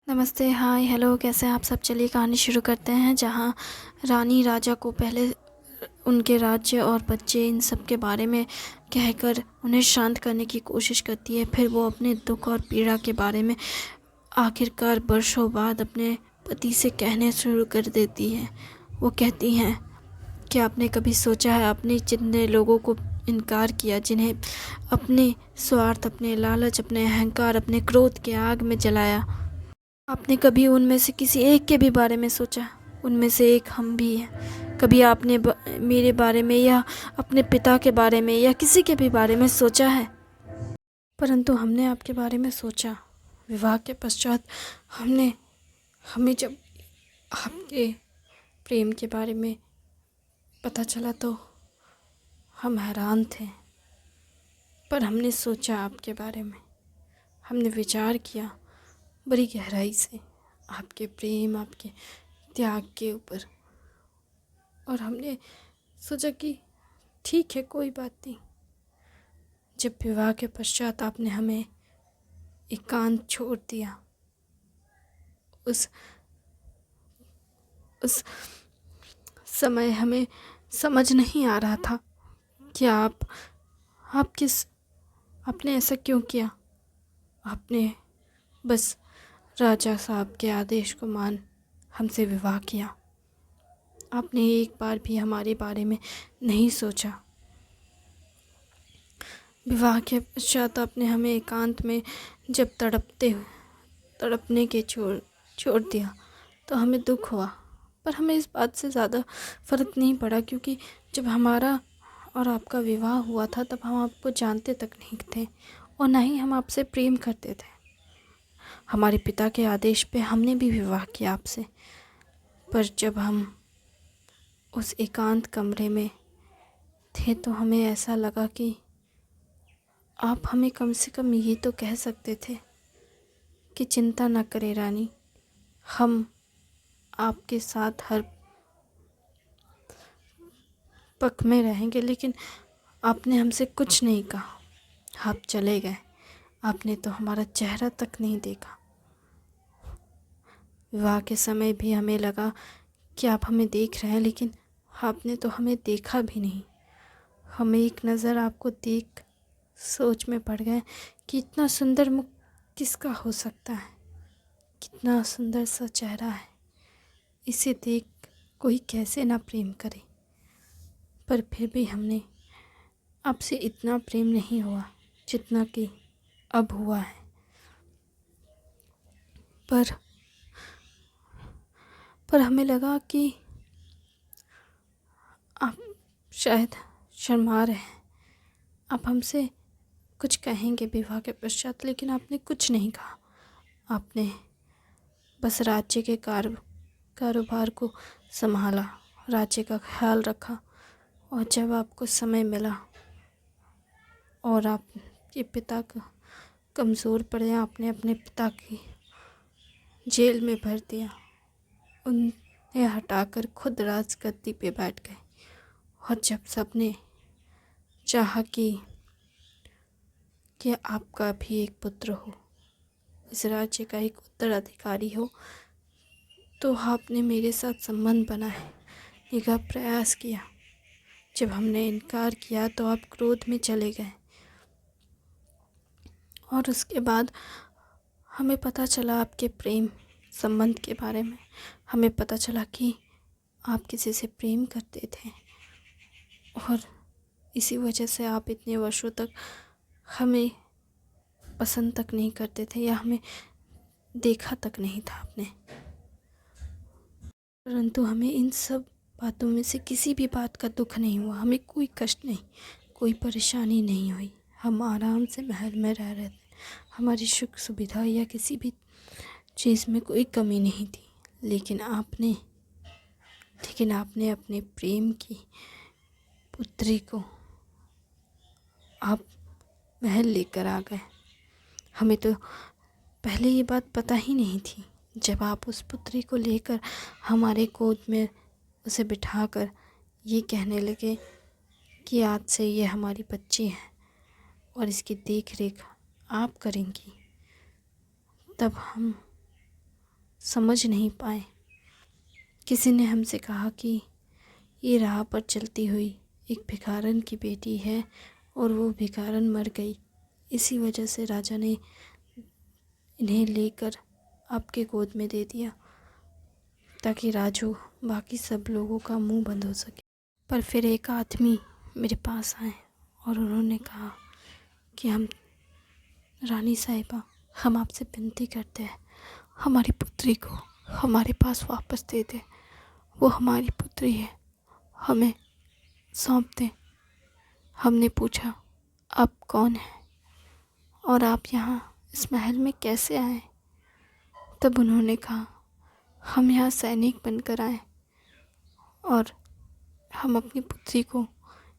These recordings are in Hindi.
नमस्ते, हाय, हेलो, कैसे हैं आप सब? चलिए कहानी शुरू करते हैं। जहाँ रानी राजा को पहले उनके राज्य और बच्चे इन सब के बारे में कहकर उन्हें शांत करने की कोशिश करती है। फिर वो अपने दुख और पीड़ा के बारे में आखिरकार वर्षों बाद अपने पति से कहने शुरू कर देती है। वो कहती हैं कि आपने कभी सोचा है आपने जितने लोगों को इनकार किया, जिन्हें अपने स्वार्थ, अपने लालच, अपने अहंकार, अपने क्रोध के आग में जलाया, आपने कभी उनमें से किसी एक के भी बारे में सोचा? उनमें से एक हम भी हैं। कभी आपने मेरे बारे में या अपने पिता के बारे में या किसी के भी बारे में सोचा है? परंतु हमने आपके बारे में सोचा। विवाह के पश्चात हमें जब आपके प्रेम के बारे में पता चला तो हम हैरान थे। पर हमने सोचा आपके बारे में, हमने विचार किया बड़ी गहराई से आपके प्रेम, आपके त्याग के ऊपर, और हमने सोचा कि ठीक है, कोई बात नहीं। जब विवाह के पश्चात आपने हमें एकांत छोड़ दिया, उस समय हमें समझ नहीं आ रहा था कि आपने ऐसा क्यों किया। आपने बस राजा साहब के आदेश को मान हमसे विवाह किया। आपने एक बार भी हमारे बारे में नहीं सोचा। विवाह के पश्चात आपने हमें एकांत में जब तड़पने के छोड़ दिया तो हमें दुख हुआ। पर हमें इस बात से ज़्यादा फ़र्क नहीं पड़ा, क्योंकि जब हमारा और आपका विवाह हुआ था तब हम आपको जानते तक नहीं थे और ना ही हम आपसे प्रेम करते थे। हमारे पिता के आदेश पे हमने भी विवाह किया आपसे। पर जब हम उस एकांत कमरे में थे तो हमें ऐसा लगा कि आप हमें कम से कम ये तो कह सकते थे कि चिंता न करें रानी, हम आपके साथ हर पक में रहेंगे। लेकिन आपने हमसे कुछ नहीं कहा, आप चले गए। आपने तो हमारा चेहरा तक नहीं देखा। विवाह के समय भी हमें लगा कि आप हमें देख रहे हैं, लेकिन आपने तो हमें देखा भी नहीं। हम एक नज़र आपको देख सोच में पड़ गए कि इतना सुंदर मुख किसका हो सकता है, कितना सुंदर सा चेहरा है, इसे देख कोई कैसे ना प्रेम करे। पर फिर भी हमने आपसे इतना प्रेम नहीं हुआ जितना कि अब हुआ है। पर हमें लगा कि आप शायद शर्मा रहे हैं, आप हमसे कुछ कहेंगे विवाह के पश्चात, लेकिन आपने कुछ नहीं कहा। आपने बस राज्य के कारोबार को संभाला, राज्य का ख्याल रखा, और जब आपको समय मिला और आपके पिता का कमज़ोर पड़े, आपने अपने पिता की जेल में भर दिया। उन्हें हटाकर खुद राजगद्दी पे बैठ गए। और जब सबने चाहा कि आपका भी एक पुत्र हो, इस राज्य का एक उत्तराधिकारी हो, तो आपने मेरे साथ संबंध बनाने का प्रयास किया। जब हमने इनकार किया तो आप क्रोध में चले गए, और उसके बाद हमें पता चला आपके प्रेम संबंध के बारे में। हमें पता चला कि आप किसी से प्रेम करते थे, और इसी वजह से आप इतने वर्षों तक हमें पसंद तक नहीं करते थे, या हमें देखा तक नहीं था आपने। परंतु हमें इन सब बातों में से किसी भी बात का दुख नहीं हुआ। हमें कोई कष्ट नहीं, कोई परेशानी नहीं हुई। हम आराम से महल में रह रहे थे। हमारी सुख सुविधा या किसी भी चीज़ में कोई कमी नहीं थी। लेकिन आपने अपने प्रेम की पुत्री को आप महल लेकर आ गए। हमें तो पहले ये बात पता ही नहीं थी। जब आप उस पुत्री को लेकर हमारे गोद में उसे बिठाकर ये कहने लगे कि आज से ये हमारी बच्ची है और इसकी देख रेख आप करेंगी, तब हम समझ नहीं पाए। किसी ने हमसे कहा कि ये राह पर चलती हुई एक भिखारन की बेटी है और वो भिखारन मर गई, इसी वजह से राजा ने इन्हें लेकर आपके गोद में दे दिया ताकि राजू बाकी सब लोगों का मुंह बंद हो सके। पर फिर एक आदमी मेरे पास आए और उन्होंने कहा कि हम रानी साहिबा, हम आपसे विनती करते हैं, हमारी पुत्री को हमारे पास वापस दे दें। वो हमारी पुत्री है, हमें सौंप दें। हमने पूछा, आप कौन हैं और आप यहाँ इस महल में कैसे आए? तब उन्होंने कहा, हम यहाँ सैनिक बनकर आए और हम अपनी पुत्री को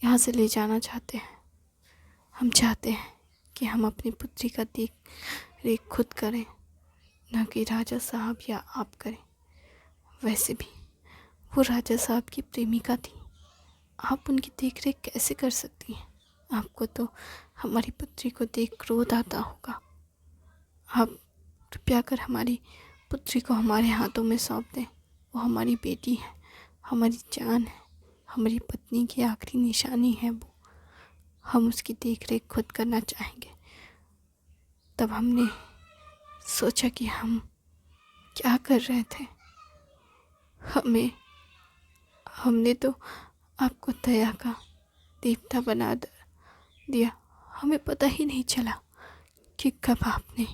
यहाँ से ले जाना चाहते हैं। हम चाहते हैं कि हम अपनी पुत्री का देख रेख खुद करें, न कि राजा साहब या आप करें। वैसे भी वो राजा साहब की प्रेमिका थी, आप उनकी देख रेख कैसे कर सकती हैं? आपको तो हमारी पुत्री को देख क्रोध आता होगा। आप कृपया कर हमारी पुत्री को हमारे हाथों में सौंप दें। वो हमारी बेटी है, हमारी जान है, हमारी पत्नी की आखिरी निशानी है वो। हम उसकी देख रेख खुद करना चाहेंगे। तब हमने सोचा कि हम क्या कर रहे थे। हमने तो आपको दया का देवता बना दिया। हमें पता ही नहीं चला कि कब आपने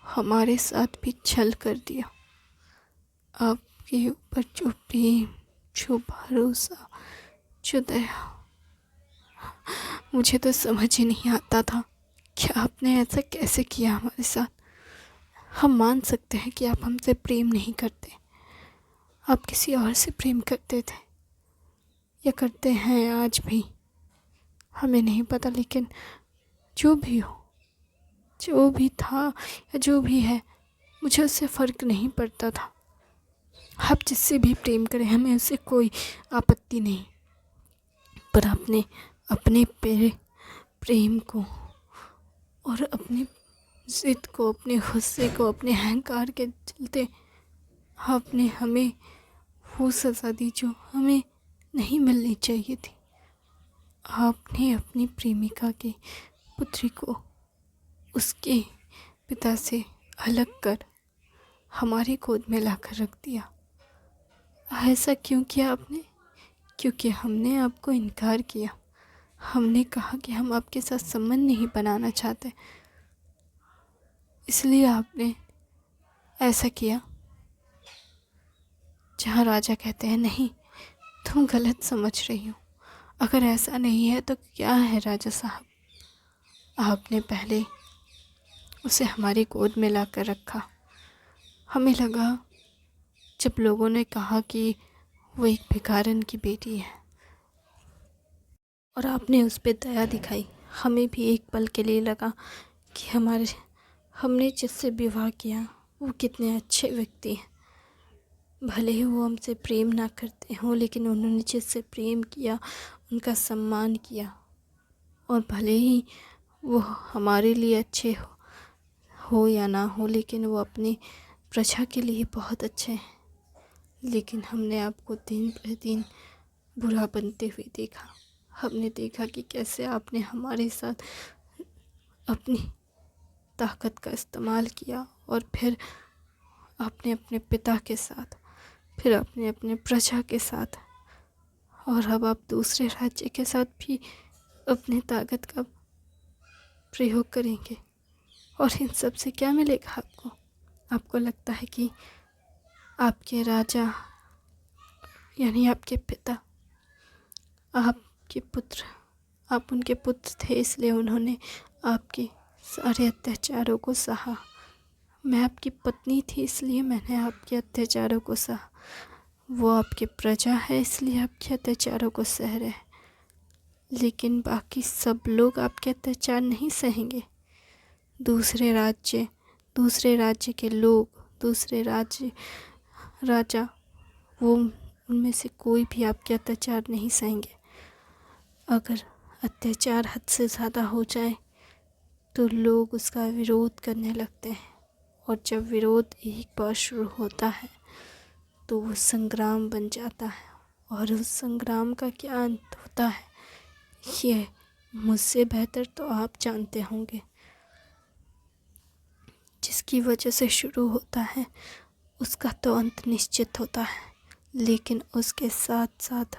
हमारे साथ भी छल कर दिया। आपके ऊपर जो प्रेम, जो भरोसा, जो दया, मुझे तो समझ ही नहीं आता था कि आपने ऐसा कैसे किया हमारे साथ। हम मान सकते हैं कि आप हमसे प्रेम नहीं करते, आप किसी और से प्रेम करते थे या करते हैं आज भी, हमें नहीं पता। लेकिन जो भी हो, जो भी था या जो भी है, मुझे उससे फ़र्क नहीं पड़ता था। आप जिससे भी प्रेम करें, हमें उससे कोई आपत्ति नहीं। पर आपने अपने प्रेम को और अपनी ज़िद को, अपने गुस्से को, अपने अहंकार के चलते आपने हमें वो सज़ा दी जो हमें नहीं मिलनी चाहिए थी। आपने अपनी प्रेमिका की पुत्री को उसके पिता से अलग कर हमारी गोद में लाकर रख दिया। ऐसा क्यों किया आपने? क्योंकि हमने आपको इनकार किया। हमने कहा कि हम आपके साथ संबंध नहीं बनाना चाहते, इसलिए आपने ऐसा किया। जहाँ राजा कहते हैं, नहीं, तुम गलत समझ रही हो, अगर ऐसा नहीं है तो क्या है राजा साहब? आपने पहले उसे हमारी गोद में लाकर रखा। हमें लगा, जब लोगों ने कहा कि वो एक भिखारन की बेटी है और आपने उस पर दया दिखाई, हमें भी एक पल के लिए लगा कि हमने जिससे विवाह किया वो कितने अच्छे व्यक्ति हैं। भले ही वो हमसे प्रेम ना करते हों, लेकिन उन्होंने जिससे प्रेम किया उनका सम्मान किया। और भले ही वो हमारे लिए अच्छे हो या ना हो, लेकिन वो अपनी प्रजा के लिए बहुत अच्छे हैं। लेकिन हमने आपको दिन प्रतिदिन बुरा बनते हुए देखा। हमने देखा कि कैसे आपने हमारे साथ अपनी ताकत का इस्तेमाल किया और फिर आपने अपने पिता के साथ, फिर आपने अपने प्रजा के साथ, और अब आप दूसरे राज्य के साथ भी अपनी ताकत का प्रयोग करेंगे। और इन सब से क्या मिलेगा आपको? आपको लगता है कि आपके राजा यानी आपके पिता, आपके पुत्र, आप उनके पुत्र थे, इसलिए उन्होंने आपके सारे अत्याचारों को सहा। मैं आपकी पत्नी थी, इसलिए मैंने आपके अत्याचारों को सहा। वो आपके प्रजा है, इसलिए आपके अत्याचारों को सह रहे हैं। लेकिन बाकी सब लोग आपके अत्याचार नहीं सहेंगे। दूसरे राज्य के लोग, दूसरे राजा, वो उनमें से कोई भी आपके अत्याचार नहीं सहेंगे। अगर अत्याचार हद से ज़्यादा हो जाए तो लोग उसका विरोध करने लगते हैं और जब विरोध एक बार शुरू होता है तो वो संग्राम बन जाता है, और उस संग्राम का क्या अंत होता है ये मुझसे बेहतर तो आप जानते होंगे। जिसकी वजह से शुरू होता है उसका तो अंत निश्चित होता है, लेकिन उसके साथ साथ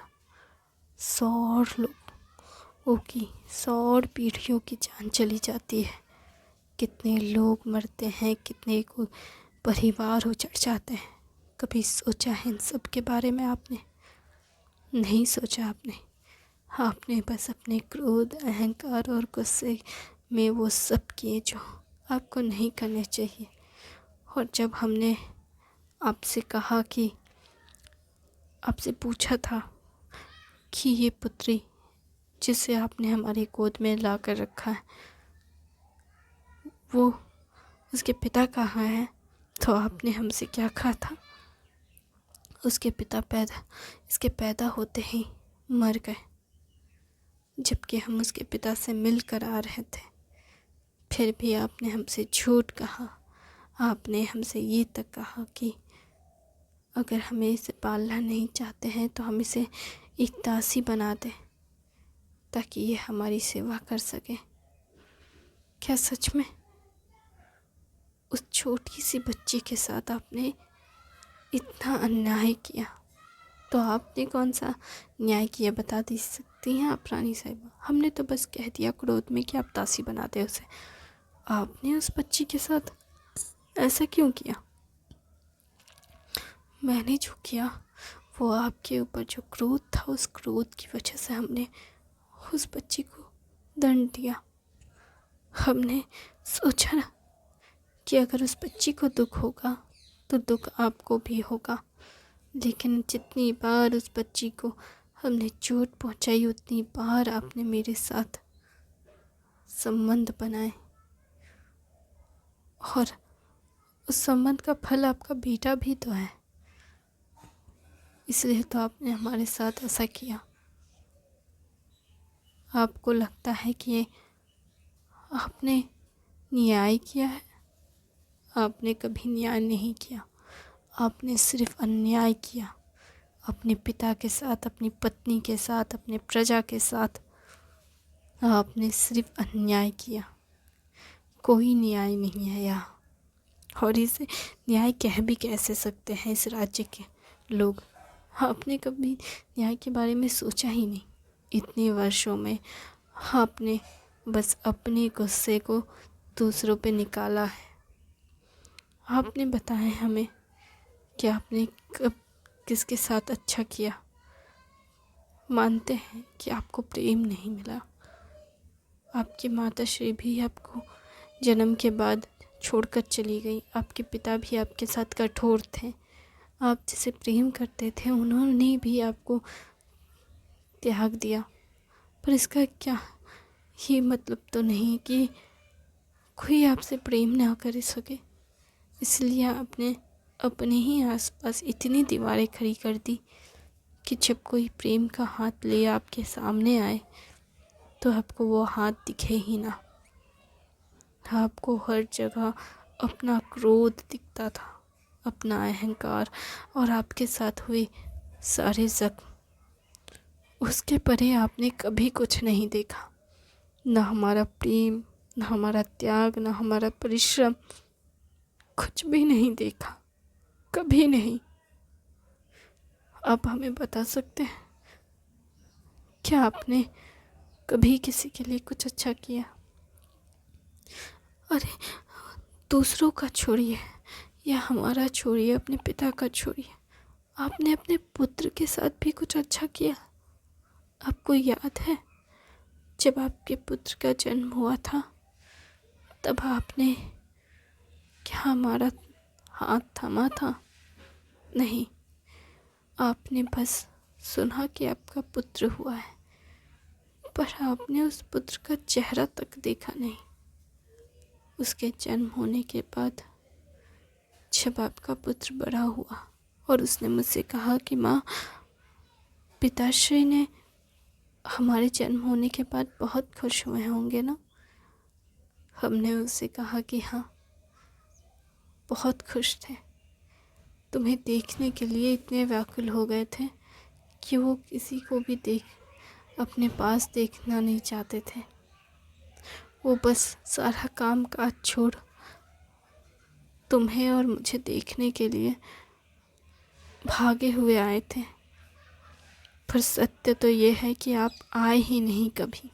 100 लोगों की 100 पीढ़ियों की जान चली जाती है। कितने लोग मरते हैं, कितने को परिवार उजड़ जाते हैं। कभी सोचा है इन सब के बारे में आपने? नहीं सोचा आपने बस अपने क्रोध, अहंकार और गुस्से में वो सब किए जो आपको नहीं करने चाहिए। और जब हमने आपसे कहा कि आपसे पूछा था कि ये पुत्री जिसे आपने हमारी गोद में ला कर रखा है वो उसके पिता कहाँ हैं, तो आपने हमसे क्या कहा था? इसके पैदा होते ही मर गए, जबकि हम उसके पिता से मिल कर आ रहे थे। फिर भी आपने हमसे झूठ कहा। आपने हमसे ये तक कहा कि अगर हमें इसे पालना नहीं चाहते हैं तो हम इसे एक दासी बना दें ताकि ये हमारी सेवा कर सके। क्या सच में उस छोटी सी बच्ची के साथ आपने इतना अन्याय किया? तो आपने कौन सा न्याय किया बता दी सकती हैं आप रानी साहिबा? हमने तो बस कह दिया क्रोध में कि आप दासी बना दे उसे। आपने उस बच्ची के साथ ऐसा क्यों किया? मैंने जो किया वो आपके ऊपर जो क्रोध था, उस क्रोध की वजह से हमने उस बच्ची को दंड दिया। हमने सोचा ना कि अगर उस बच्ची को दुख होगा तो दुख आपको भी होगा, लेकिन जितनी बार उस बच्ची को हमने चोट पहुंचाई उतनी बार आपने मेरे साथ संबंध बनाए, और उस संबंध का फल आपका बेटा भी तो है। इसलिए तो आपने हमारे साथ ऐसा किया। आपको लगता है कि आपने न्याय किया है? आपने कभी न्याय नहीं किया, आपने सिर्फ अन्याय किया। अपने पिता के साथ, अपनी पत्नी के साथ, अपने प्रजा के साथ आपने सिर्फ अन्याय किया। कोई न्याय नहीं है यहाँ, और इसे न्याय कह भी कैसे सकते हैं इस राज्य के लोग? आपने कभी न्याय के बारे में सोचा ही नहीं। इतने वर्षों में आपने बस अपने गुस्से को दूसरों पे निकाला है। आपने बताया हमें कि आपने कब किसके साथ अच्छा किया। मानते हैं कि आपको प्रेम नहीं मिला। आपकी माता श्री भी आपको जन्म के बाद छोड़कर चली गई। आपके पिता भी आपके साथ कठोर थे। आप जिसे प्रेम करते थे उन्होंने भी आपको त्याग दिया। पर इसका क्या ये मतलब तो नहीं कि कोई आपसे प्रेम ना कर सके। इसलिए आपने अपने ही आसपास इतनी दीवारें खड़ी कर दी कि जब कोई प्रेम का हाथ ले आपके सामने आए तो आपको वो हाथ दिखे ही ना। आपको हर जगह अपना क्रोध दिखता था, अपना अहंकार, और आपके साथ हुए सारे जख्म। उसके परे आपने कभी कुछ नहीं देखा। ना हमारा प्रेम, ना हमारा त्याग, ना हमारा परिश्रम, कुछ भी नहीं देखा, कभी नहीं। आप हमें बता सकते हैं क्या आपने कभी किसी के लिए कुछ अच्छा किया? अरे दूसरों का छोड़िए या हमारा छोड़िए, अपने पिता का छोड़िए, आपने अपने पुत्र के साथ भी कुछ अच्छा किया? आपको याद है जब आपके पुत्र का जन्म हुआ था तब आपने क्या हमारा हाथ थामा था? नहीं, आपने बस सुना कि आपका पुत्र हुआ है, पर आपने उस पुत्र का चेहरा तक देखा नहीं। उसके जन्म होने के बाद जब आपका पुत्र बड़ा हुआ और उसने मुझसे कहा कि माँ, पिताश्री ने हमारे जन्म होने के बाद बहुत खुश हुए होंगे ना? हमने उससे कहा कि हाँ, बहुत खुश थे। तुम्हें देखने के लिए इतने व्याकुल हो गए थे कि वो किसी को भी अपने पास देखना नहीं चाहते थे। वो बस सारा काम काज छोड़ तुम्हें और मुझे देखने के लिए भागे हुए आए थे। पर सत्य तो ये है कि आप आए ही नहीं कभी।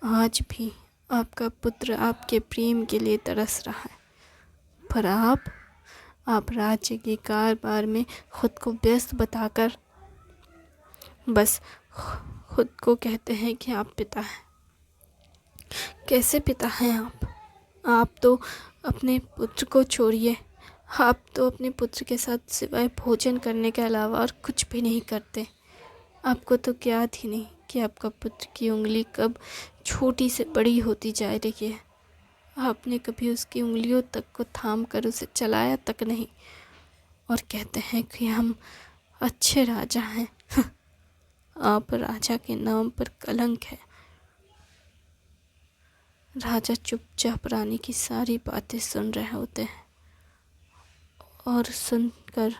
आज भी आपका पुत्र आपके प्रेम के लिए तरस रहा है, पर आप राज्य के कारोबार में खुद को व्यस्त बताकर बस खुद को कहते हैं कि आप पिता हैं। कैसे पिता हैं आप तो अपने पुत्र को छोड़िए, आप तो अपने पुत्र के साथ सिवाय भोजन करने के अलावा और कुछ भी नहीं करते। आपको तो याद ही नहीं कि आपका पुत्र की उंगली कब छोटी से बड़ी होती जा रही है। आपने कभी उसकी उंगलियों तक को थाम कर उसे चलाया तक नहीं, और कहते हैं कि हम अच्छे राजा हैं। आप राजा के नाम पर कलंक है। राजा चुपचाप रानी की सारी बातें सुन रहे होते हैं और सुनकर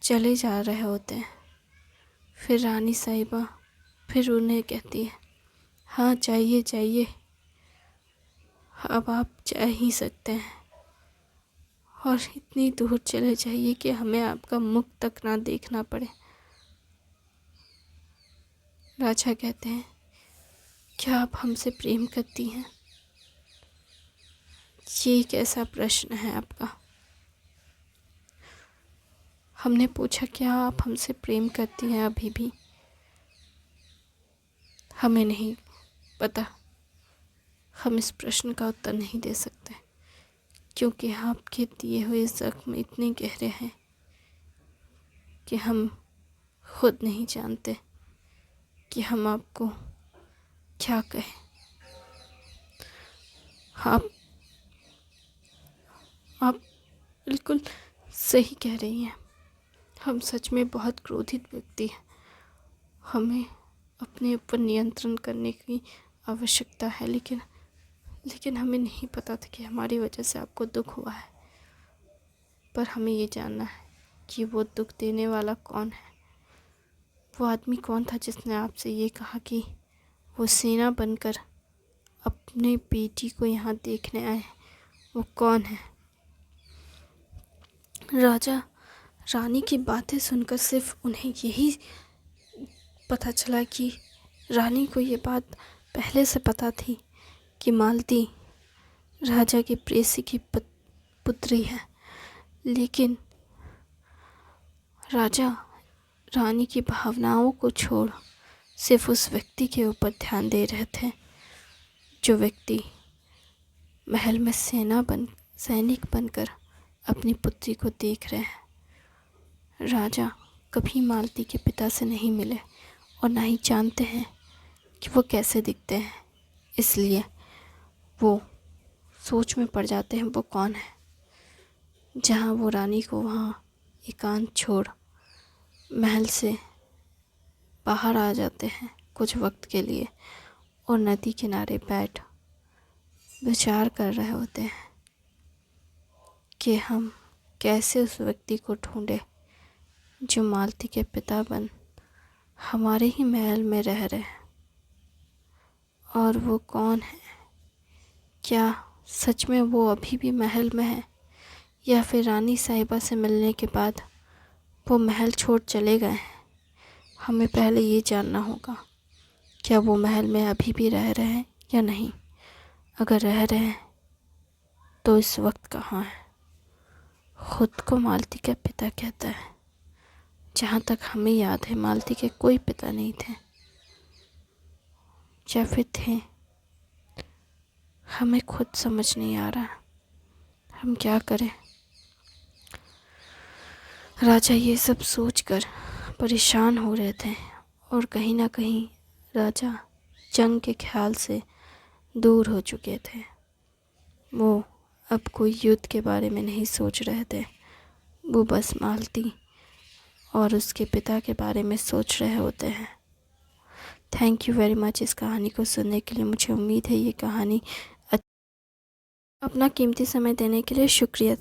चले जा रहे होते हैं। फिर रानी साहिबा फिर उन्हें कहती है, हाँ जाइए जाइए, अब आप जा ही सकते हैं, और इतनी दूर चले जाइए कि हमें आपका मुख तक ना देखना पड़े। राजा कहते हैं, क्या आप हमसे प्रेम करती हैं? ये कैसा प्रश्न है आपका? हमने पूछा, क्या आप हमसे प्रेम करती हैं अभी भी? हमें नहीं पता। हम इस प्रश्न का उत्तर नहीं दे सकते, क्योंकि आपके दिए हुए जख्म इतने गहरे हैं कि हम खुद नहीं जानते कि हम आपको क्या कहें। आप बिल्कुल सही कह रही हैं। हम सच में बहुत क्रोधित व्यक्ति हैं। हमें अपने ऊपर नियंत्रण करने की आवश्यकता है, लेकिन हमें नहीं पता था कि हमारी वजह से आपको दुख हुआ है। पर हमें ये जानना है कि वो दुख देने वाला कौन है। वो आदमी कौन था जिसने आपसे ये कहा कि वो सेना बनकर अपने बेटी को यहाँ देखने आए? वो कौन है? राजा रानी की बातें सुनकर सिर्फ उन्हें यही पता चला कि रानी को ये बात पहले से पता थी कि मालती राजा की प्रेयसी की पुत्री है, लेकिन राजा रानी की भावनाओं को छोड़ सिर्फ उस व्यक्ति के ऊपर ध्यान दे रहे थे, जो व्यक्ति महल में सैनिक बनकर अपनी पुत्री को देख रहे हैं। राजा कभी मालती के पिता से नहीं मिले और ना ही जानते हैं कि वो कैसे दिखते हैं, इसलिए वो सोच में पड़ जाते हैं वो कौन है। जहाँ वो रानी को वहाँ एकांत छोड़ महल से बाहर आ जाते हैं कुछ वक्त के लिए, और नदी किनारे बैठ विचार कर रहे होते हैं कि हम कैसे उस व्यक्ति को ढूंढे जो मालती के पिता बन हमारे ही महल में रह रहे हैं। और वो कौन है? क्या सच में वो अभी भी महल में है, या फिर रानी साहिबा से मिलने के बाद वो महल छोड़ चले गए हैं? हमें पहले ये जानना होगा, क्या वो महल में अभी भी रह रहे हैं या नहीं। अगर रह रहे हैं तो इस वक्त कहाँ है? खुद को मालती का पिता कहता है। जहाँ तक हमें याद है मालती के कोई पिता नहीं थे, या फिर थे, हमें खुद समझ नहीं आ रहा हम क्या करें। राजा ये सब सोचकर परेशान हो रहे थे, और कहीं ना कहीं राजा जंग के ख्याल से दूर हो चुके थे। वो अब कोई युद्ध के बारे में नहीं सोच रहे थे, वो बस मालती और उसके पिता के बारे में सोच रहे होते हैं। थैंक यू वेरी मच इस कहानी को सुनने के लिए। मुझे उम्मीद है ये कहानी अपना कीमती समय देने के लिए शुक्रिया।